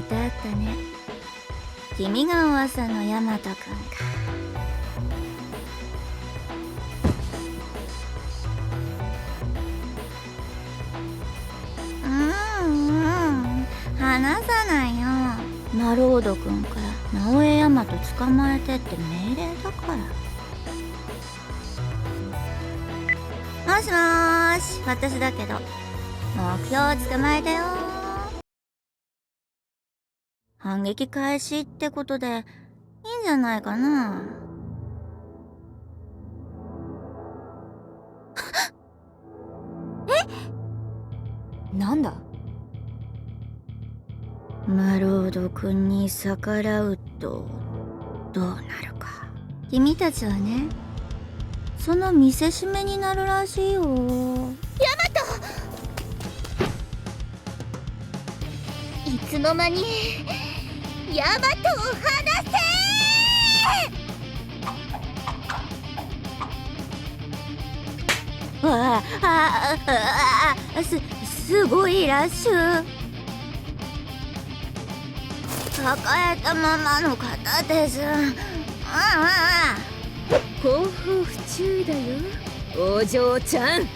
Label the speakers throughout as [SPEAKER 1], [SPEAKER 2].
[SPEAKER 1] とあったね。君が噂のヤマトくんか。話さないよ。マロードくんから直江ヤマト捕まえてって命令だから。もしもーし、私だけど目標捕まえたよ。反撃開始ってことでいいんじゃないかな。
[SPEAKER 2] なんだ。
[SPEAKER 1] マロード君に逆らうとどうなるか。君たちはね、その見せしめになるらしいよ。ヤマト、
[SPEAKER 3] いつの間にヤマトを離
[SPEAKER 1] せ。すごいラッシュ。抱えたままの片手じゃ。
[SPEAKER 2] 後方不注意だよ、お嬢ちゃん。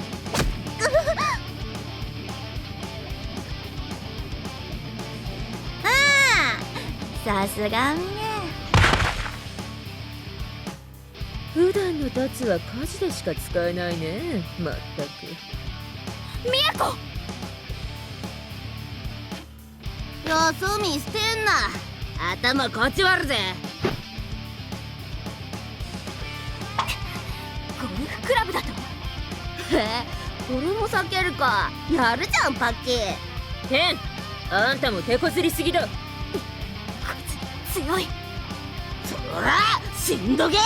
[SPEAKER 1] さすがにね。
[SPEAKER 2] 普段のタツは火事でしか使えないね。まったく。
[SPEAKER 3] ミヤコ、よそ見してんな。頭こっち割るぜ。ゴルフクラブだと。これも避けるか。やるじゃんパッキー。
[SPEAKER 2] テン、あんたも手こずりすぎだ。
[SPEAKER 3] こいつ強い。そらしんどげや。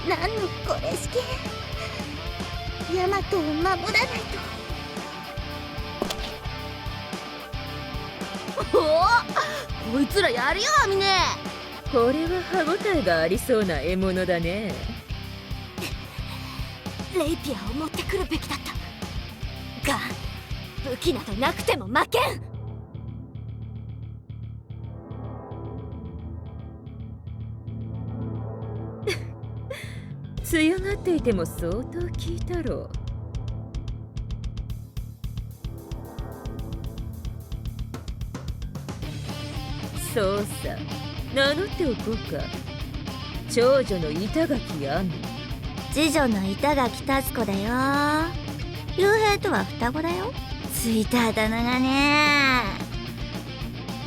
[SPEAKER 3] 何のこれしき。ヤマトを守らないと。おお、こいつらやるよアミネ。
[SPEAKER 2] これは歯ごたえがありそうな獲物だね。
[SPEAKER 3] レイピアを持ってくるべきだったが、武器などなくても負けん。
[SPEAKER 2] 強がっていても相当効いたろう。そうさ、名乗っておこうか。長女の板垣亜美。
[SPEAKER 1] 次女の板垣達子だよ。幽閉とは双子だよ。ついたあだ名がね、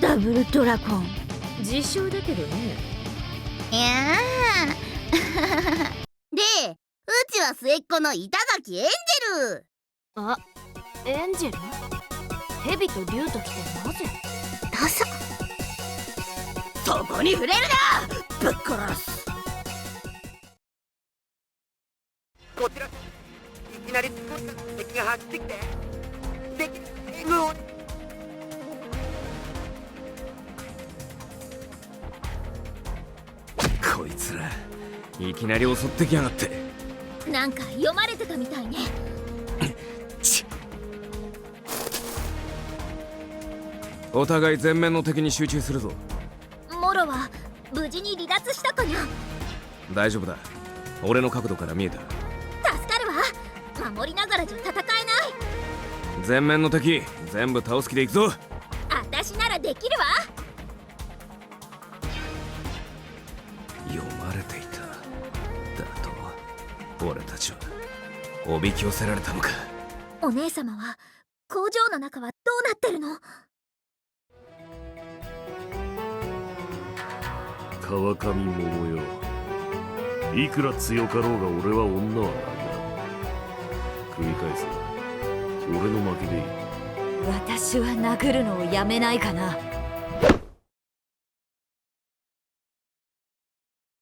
[SPEAKER 1] ダブルドラゴン。
[SPEAKER 2] 自称だけどね。
[SPEAKER 1] いや
[SPEAKER 3] で、うちは末っ子の板垣エンジェル。
[SPEAKER 2] あ、エンジェル？蛇と竜と来てなぜ？
[SPEAKER 3] どうぞ。そこに触れるな、ぶっ殺す。
[SPEAKER 4] こちらいきなり敵が走ってきて敵援軍を。
[SPEAKER 5] こいつらいきなり襲ってきやがって。
[SPEAKER 3] なんか読まれてたみたいね。
[SPEAKER 5] お互い前面の敵に集中するぞ。
[SPEAKER 3] モロは無事に離脱したかにゃ。
[SPEAKER 5] 大丈夫だ、俺の角度から見えた。
[SPEAKER 3] 助かるわ。守りながらじゃ戦えない。
[SPEAKER 5] 前面の敵全部倒す気でいくぞ。
[SPEAKER 3] あたしならできるわ。
[SPEAKER 5] 読まれていただと、俺たちはおびき寄せられたのか。
[SPEAKER 3] お姉様は工場の中はどうなってるの？
[SPEAKER 6] 川上桃よ、いくら強かろうが俺は女はなんだ。繰り返すな、俺の負けでいい。
[SPEAKER 2] 私は殴るのをやめないかな。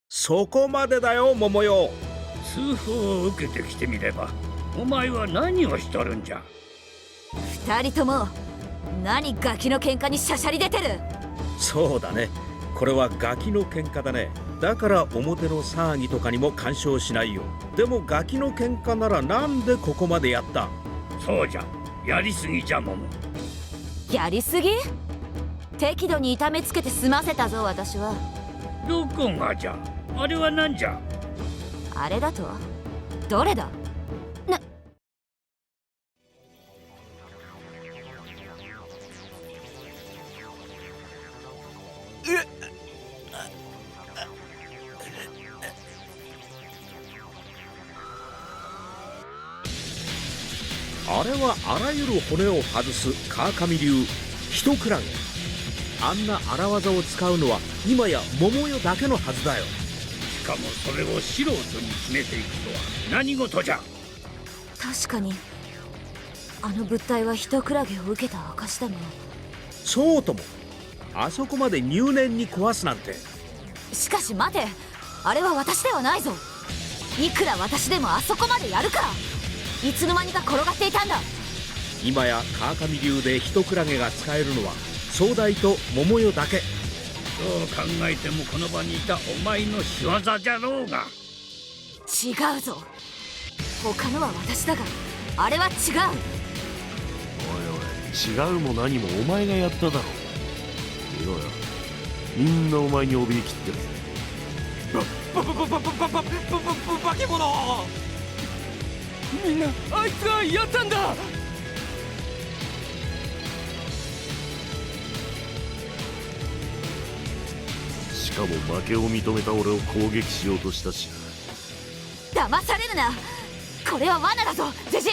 [SPEAKER 7] そこまでだよ桃よ。
[SPEAKER 8] 通報を受けてきてみれば、お前は何をしとるんじゃ。
[SPEAKER 2] 二人とも何ガキの喧嘩にしゃしゃり出てる。
[SPEAKER 7] そうだね。これはガキの喧嘩だね。だから表の騒ぎとかにも干渉しないよ。でもガキの喧嘩ならなんでここまでやった？
[SPEAKER 8] そうじゃ、やりすぎじゃもも。
[SPEAKER 2] やりすぎ？適度に痛めつけて済ませたぞ私は。
[SPEAKER 8] どこがじゃ？あれは何じゃ？
[SPEAKER 2] あれだと？どれだ？
[SPEAKER 7] あれはあらゆる骨を外す川上流一クラゲ。あんな荒技を使うのは今や桃代だけのはずだよ。
[SPEAKER 8] しかもそれを素人に決めていくとは何事じゃ？
[SPEAKER 2] 確かにあの物体は一クラゲを受けた証だな。
[SPEAKER 7] そうとも、あそこまで入念に壊すなんて。
[SPEAKER 2] しかし待て、あれは私ではないぞ。いくら私でもあそこまでやるか。いつの間にか転がっていたんだ。
[SPEAKER 7] 今や川上流で一クラゲが使えるのは総大と桃代だけ。
[SPEAKER 8] どう考えてもこの場にいたお前の仕業じゃろうが。
[SPEAKER 2] 違うぞ。他のは私だがあれは違う。
[SPEAKER 6] おいおい、違うも何もお前がやっただろう。見ろよ、みんなお前に怯えきってるぜ。
[SPEAKER 5] 化け物！
[SPEAKER 8] みんなあいつがやったんだ。
[SPEAKER 6] しかも負けを認めた俺を攻撃しようとしたし。
[SPEAKER 2] 騙されるな。これは罠だぞジェジ。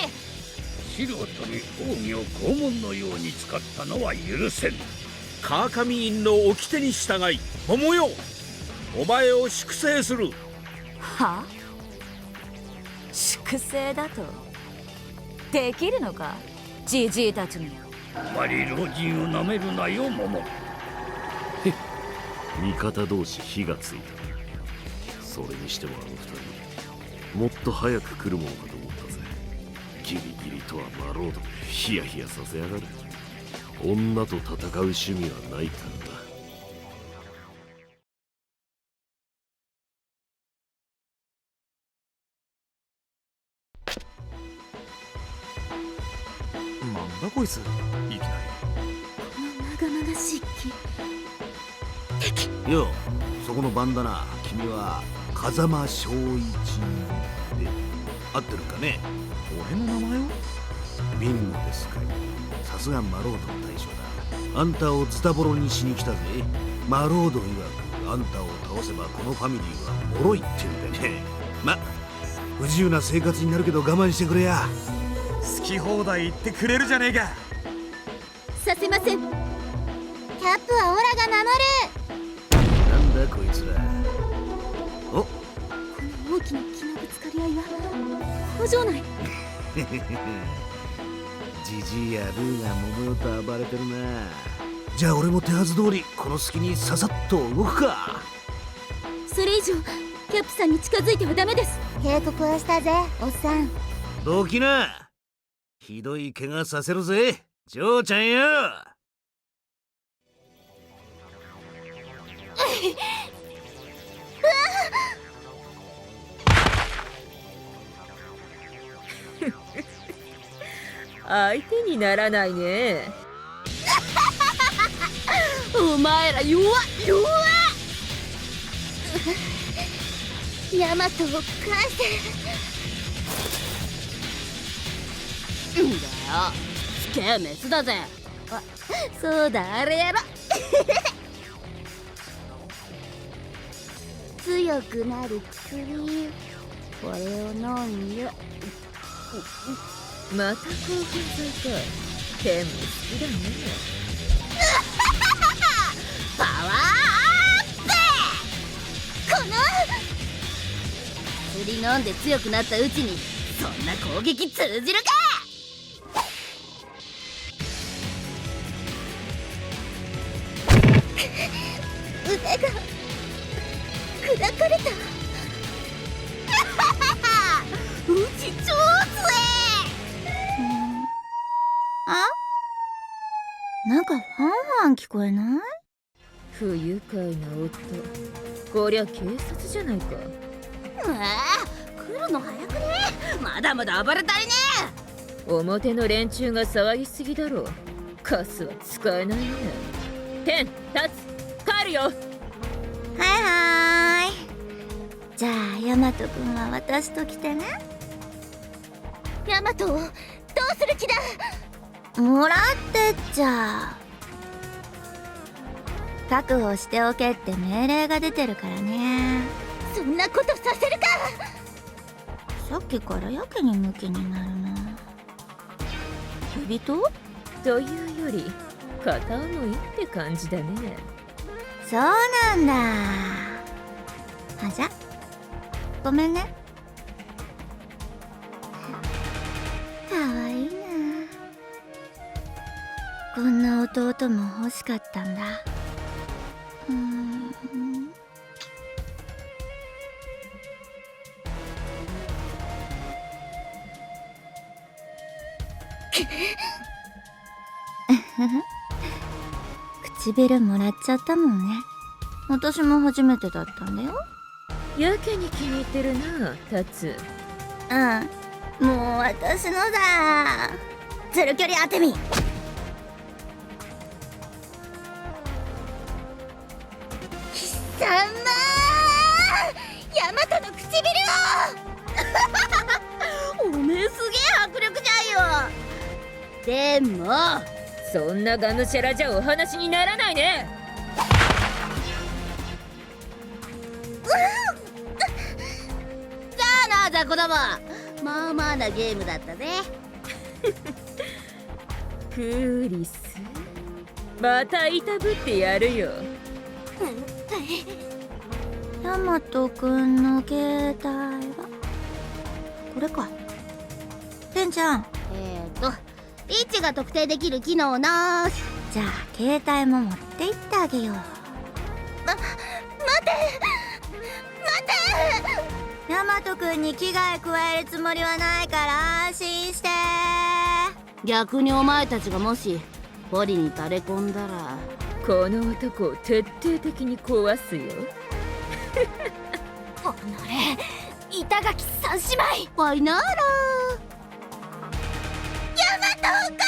[SPEAKER 8] 素人に奥義を拷問のように使ったのは許せん。
[SPEAKER 7] 川上院の掟に従い桃代、お前を粛清する。
[SPEAKER 2] はあ？粛清だとできるのかジジイたちに。
[SPEAKER 8] あまり老人をなめるなよ桃。
[SPEAKER 6] 味方同士火がついた。それにしてもあの二人もっと早く来るものかと思ったぜ。ギリギリとはマロードでヒヤヒヤさせやがる。女と戦う趣味はないからだ。
[SPEAKER 5] なんだこいつ、いきな
[SPEAKER 3] このまがまがしい木。
[SPEAKER 9] よ、そこのバンダナ、君は風間正一で合ってるかね？
[SPEAKER 5] 俺の名前を？
[SPEAKER 9] ビンゴですかい。さすがマロードの大将だ。あんたをズタボロにしに来たぜ。マロード曰くあんたを倒せばこのファミリーは脆いって言うんだね。ま、不自由な生活になるけど我慢してくれや。
[SPEAKER 5] 好き放題言ってくれるじゃねえか。
[SPEAKER 3] させません。キャップはオラが守る。
[SPEAKER 9] なんだこいつら。お、
[SPEAKER 3] この大きな木のぶつかり合いは工場内。
[SPEAKER 9] ジジイやルーが桃代と暴れてるな。じゃあ俺も手はず通りこの隙にささっと動くか。
[SPEAKER 3] それ以上キャップさんに近づいてはダメです。警告はしたぜおっさん。
[SPEAKER 9] どきな。ひどい怪我させるぜジョーちゃんよ。
[SPEAKER 2] 相手にならないね。
[SPEAKER 3] お前ら弱っ弱っ。ヤマトを返せ。んだよ、スケーメスだぜ。あ、そうだ、あれやろ。強くなる薬、これを飲んで。
[SPEAKER 2] また興奮剤か。剣も好きだね。
[SPEAKER 3] パワーアップ。この薬飲んで強くなったうちにそんな攻撃通じるか。腕が砕かれた。うち超強え。
[SPEAKER 1] あ、なんかファンファン聞こえない？
[SPEAKER 2] 不愉快な音。こりゃ警察じゃないか。
[SPEAKER 3] 来るの早くね。まだまだ暴れ足りね
[SPEAKER 2] 表の連中が騒ぎすぎだろう。カスは使えないね。テン、タツ、帰るよ。
[SPEAKER 1] はいはーい。じゃあヤマト君は私と来てね。
[SPEAKER 3] え。ヤマト、どうする気だ。
[SPEAKER 1] もらってっちゃ。確保しておけって命令が出てるからね。
[SPEAKER 3] そんなことさせるか。
[SPEAKER 1] さっきからやけにムキになるな。恋人
[SPEAKER 2] というより片思いって感じだね。
[SPEAKER 1] そうなんだ。あ、じゃごめんね。かわいいな。こんな弟も欲しかったんだ。唇もらっちゃったもんね。私も初めてだったんだよ。
[SPEAKER 2] やけに気に入ってるな、タツ。
[SPEAKER 1] うん、もう私のだ。ズル距離当てみ。
[SPEAKER 3] 貴様、ヤマトの唇を。おめえすげえ迫力じゃんよ。でも
[SPEAKER 2] そんながむしゃらじゃお話にならないね。
[SPEAKER 3] じゃあな、雑魚ども。まあまあなゲームだったぜ。
[SPEAKER 2] クーリス、またいたぶってやるよ。
[SPEAKER 1] ヤマトくんの携帯はこれか。てんちゃん、
[SPEAKER 3] 位置が特定できる機能なし。
[SPEAKER 1] じゃあ携帯も持って行ってあげよう。
[SPEAKER 3] 待て
[SPEAKER 1] ヤマトくんに危害加えるつもりはないから安心して。
[SPEAKER 3] 逆にお前たちがもしポリに垂れ込んだら、
[SPEAKER 2] この男を徹底的に壊すよ。
[SPEAKER 3] おのれ、板垣三姉妹ファイナーラ。ヤマトか